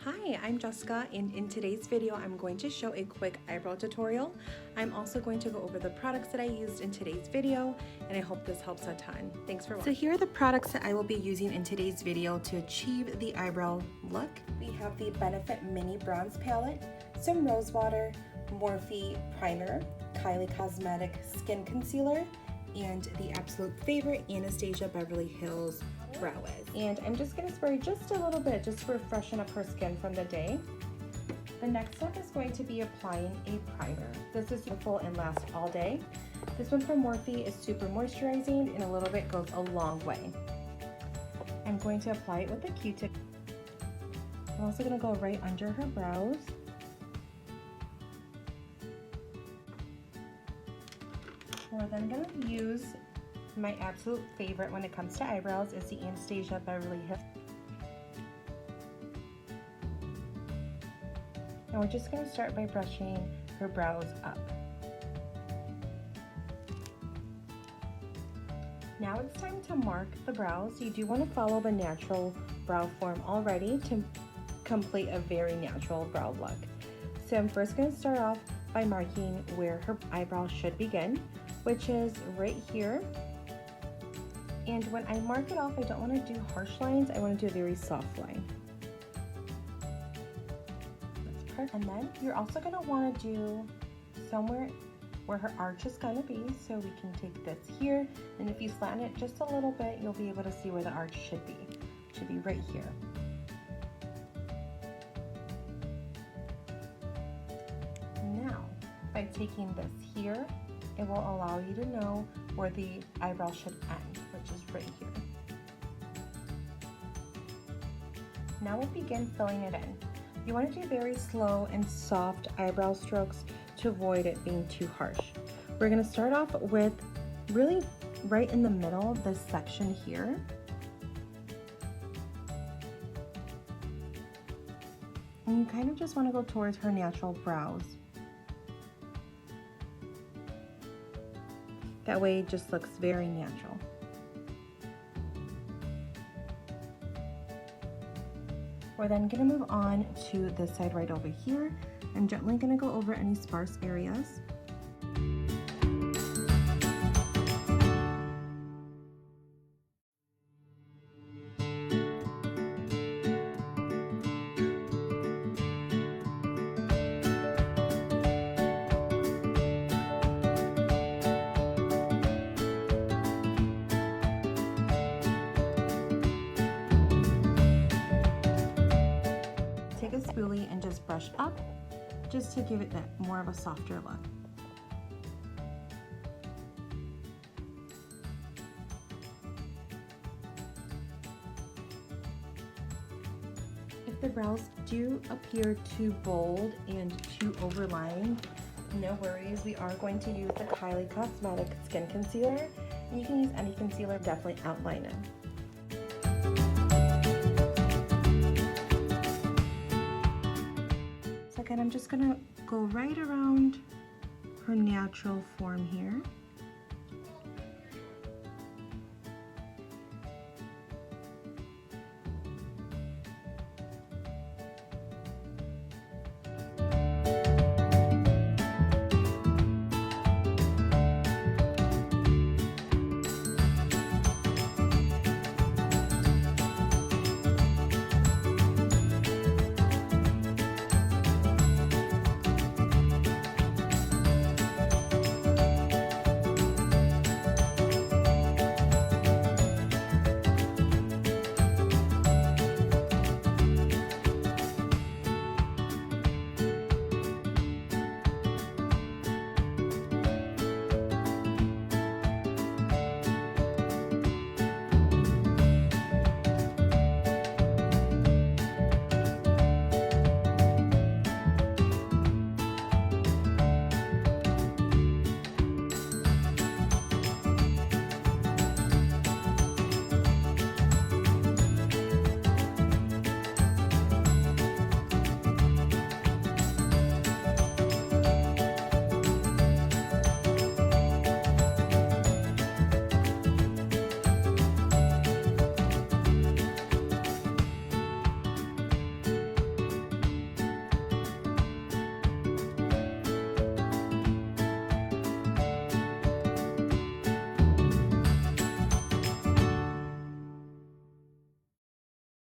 Hi, I'm Jessica, and in today's video I'm going to show a quick eyebrow tutorial. I'm also going to go over the products that I used in today's video, and I hope this helps a ton. Thanks for watching. So here are the products that I will be using in today's video to achieve the eyebrow look. We have the Benefit Mini Bronze Palette, some rose water, Morphe Primer, Kylie Cosmetic Skin Concealer, and the absolute favorite Anastasia Beverly Hills Brow Wiz. And I'm just going to spray just a little bit just to freshen up her skin from the day. The next step is going to be applying a primer. This is full and lasts all day. This one from Morphe is super moisturizing, and a little bit goes a long way. I'm going to apply it with a Q-tip. I'm also going to go right under her brows. We're then going to use my absolute favorite when it comes to eyebrows is the Anastasia Beverly Hills. And we're just going to start by brushing her brows up. Now it's time to mark the brows. You do want to follow the natural brow form already to complete a very natural brow look. So I'm first going to start off by marking where her eyebrow should begin, which is right here. And when I mark it off, I don't want to do harsh lines, I want to do a very soft line. That's perfect. And then you're also going to want to do somewhere where her arch is going to be, so we can take this here, and if you flatten it just a little bit, you'll be able to see where the arch should be. It should be right here. Now, by taking this here, it will allow you to know where the eyebrow should end, which is right here. Now we'll begin filling it in. You want to do very slow and soft eyebrow strokes to avoid it being too harsh. We're going to start off with really right in the middle, this section here. And you kind of just want to go towards her natural brows. That way it just looks very natural. We're then going to move on to this side right over here. I'm gently going to go over any sparse areas. Take a spoolie and just brush up, just to give it that more of a softer look. If the brows do appear too bold and too overlying, no worries, we are going to use the Kylie Cosmetic Skin Concealer. And you can use any concealer, definitely outline it. Again, I'm just gonna go right around her natural form here.